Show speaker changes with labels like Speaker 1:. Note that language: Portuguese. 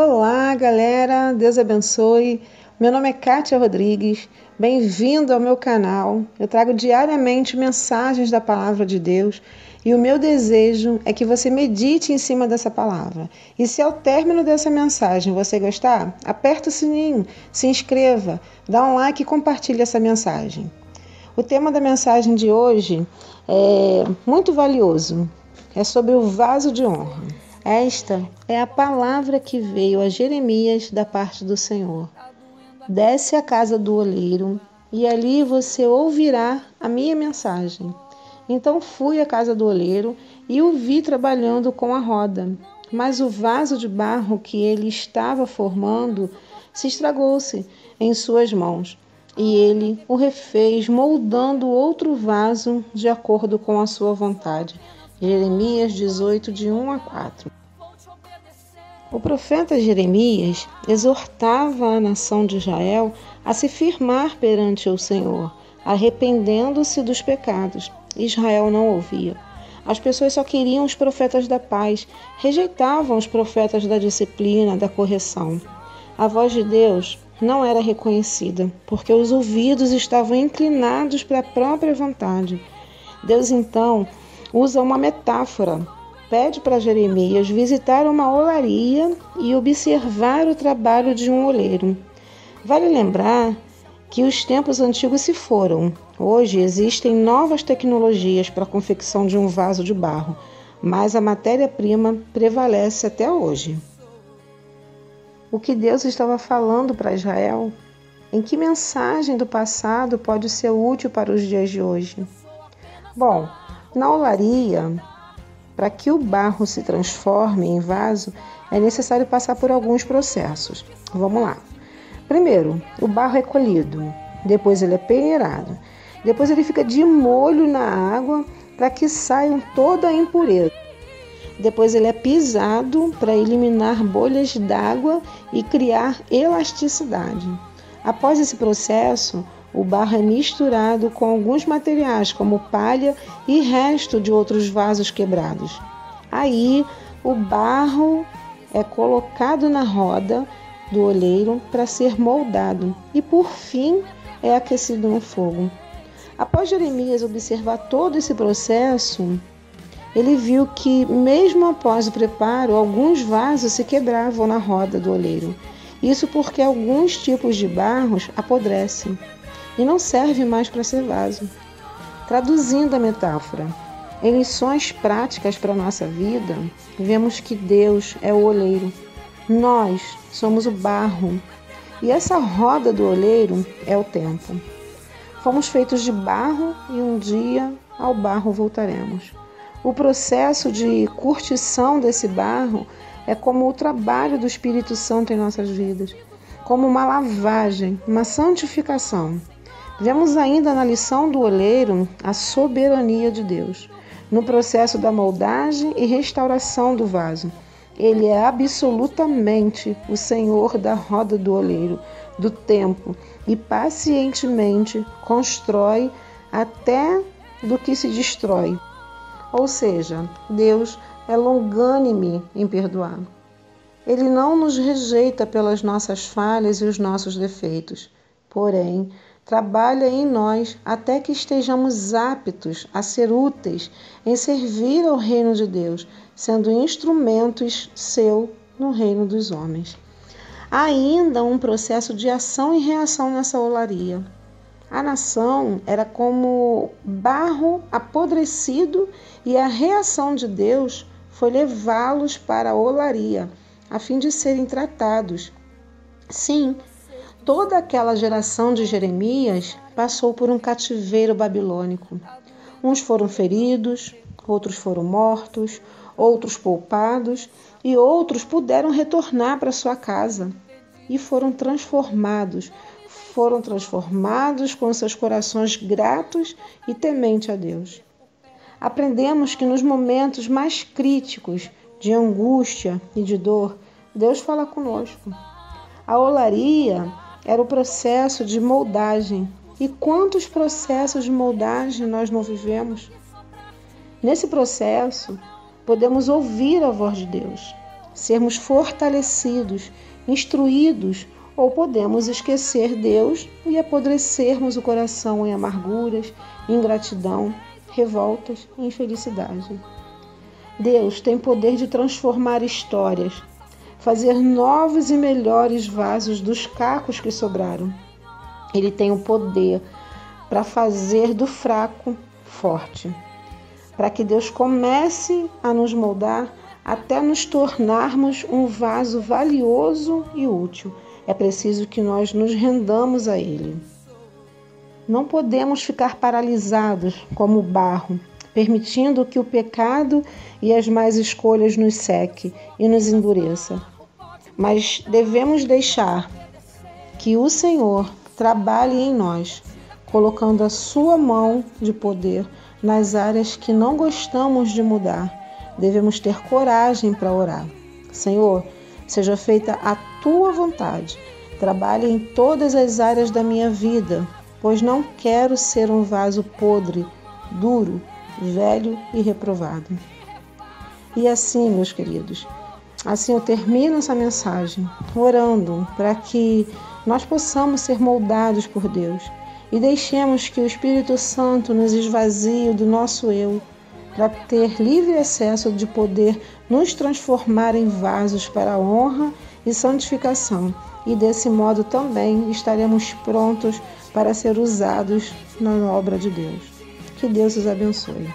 Speaker 1: Olá, galera, Deus abençoe. Meu nome é Kátia Rodrigues, bem-vindo ao meu canal. Eu trago diariamente mensagens da Palavra de Deus e o meu desejo é que você medite em cima dessa palavra. E se ao término dessa mensagem você gostar, aperta o sininho, se inscreva, dá um like e compartilhe essa mensagem. O tema da mensagem de hoje é muito valioso, é sobre o vaso de honra. Esta é a palavra que veio a Jeremias da parte do Senhor. Desce à casa do oleiro e ali você ouvirá a minha mensagem. Então fui à casa do oleiro e o vi trabalhando com a roda. Mas o vaso de barro que ele estava formando se estragou-se em suas mãos. E ele o refez, moldando outro vaso de acordo com a sua vontade. Jeremias 18, de 1 a 4. O profeta Jeremias exortava a nação de Israel a se firmar perante o Senhor, arrependendo-se dos pecados. Israel não ouvia. As pessoas só queriam os profetas da paz, rejeitavam os profetas da disciplina, da correção. A voz de Deus não era reconhecida, porque os ouvidos estavam inclinados para a própria vontade. Deus, então, usa uma metáfora. Pede para Jeremias visitar uma olaria e observar o trabalho de um oleiro. Vale lembrar que os tempos antigos se foram. Hoje existem novas tecnologias para a confecção de um vaso de barro, mas a matéria-prima prevalece até hoje. O que Deus estava falando para Israel? Em que mensagem do passado pode ser útil para os dias de hoje? Bom, na olaria, para que o barro se transforme em vaso, é necessário passar por alguns processos. Vamos lá. Primeiro, o barro é colhido, depois ele é peneirado, depois ele fica de molho na água para que saiam toda a impureza. Depois ele é pisado para eliminar bolhas d'água e criar elasticidade. Após esse processo, o barro é misturado com alguns materiais, como palha e resto de outros vasos quebrados. Aí, o barro é colocado na roda do oleiro para ser moldado e, por fim, é aquecido no fogo. Após Jeremias observar todo esse processo, ele viu que, mesmo após o preparo, alguns vasos se quebravam na roda do oleiro. Isso porque alguns tipos de barros apodrecem e não serve mais para ser vaso. Traduzindo a metáfora, em lições práticas para a nossa vida, vemos que Deus é o oleiro. Nós somos o barro. E essa roda do oleiro é o tempo. Fomos feitos de barro e um dia ao barro voltaremos. O processo de curtição desse barro é como o trabalho do Espírito Santo em nossas vidas, como uma lavagem, uma santificação. Vemos ainda na lição do oleiro a soberania de Deus, no processo da moldagem e restauração do vaso. Ele é absolutamente o Senhor da roda do oleiro, do tempo, e pacientemente constrói até do que se destrói. Ou seja, Deus é longânime em perdoar. Ele não nos rejeita pelas nossas falhas e os nossos defeitos, porém, trabalha em nós até que estejamos aptos a ser úteis em servir ao reino de Deus, sendo instrumentos seu no reino dos homens. Há ainda um processo de ação e reação nessa olaria. A nação era como barro apodrecido e a reação de Deus foi levá-los para a olaria, a fim de serem tratados. Sim, toda aquela geração de Jeremias passou por um cativeiro babilônico. Uns foram feridos, outros foram mortos, outros poupados e outros puderam retornar para sua casa e foram transformados com seus corações gratos e tementes a Deus. Aprendemos que nos momentos mais críticos de angústia e de dor, Deus fala conosco. A olaria era o processo de moldagem. E quantos processos de moldagem nós não vivemos? Nesse processo, podemos ouvir a voz de Deus. sermos fortalecidos, instruídos, ou podemos esquecer Deus e apodrecermos o coração em amarguras, ingratidão, revoltas e infelicidade. Deus tem poder de transformar histórias, fazer novos e melhores vasos dos cacos que sobraram. Ele tem o poder para fazer do fraco forte, para que Deus comece a nos moldar até nos tornarmos um vaso valioso e útil. É preciso que nós nos rendamos a Ele. Não podemos ficar paralisados como o barro, permitindo que o pecado e as más escolhas nos seque e nos endureça. Mas devemos deixar que o Senhor trabalhe em nós, colocando a sua mão de poder nas áreas que não gostamos de mudar. Devemos ter coragem para orar. Senhor, seja feita a tua vontade. Trabalhe em todas as áreas da minha vida, pois não quero ser um vaso podre, duro, velho e reprovado. E assim, meus queridos, assim eu termino essa mensagem, orando para que nós possamos ser moldados por Deus e deixemos que o Espírito Santo nos esvazie do nosso eu, para ter livre acesso de poder nos transformar em vasos para a honra e santificação. E desse modo também estaremos prontos para ser usados na obra de Deus. Que Deus os abençoe.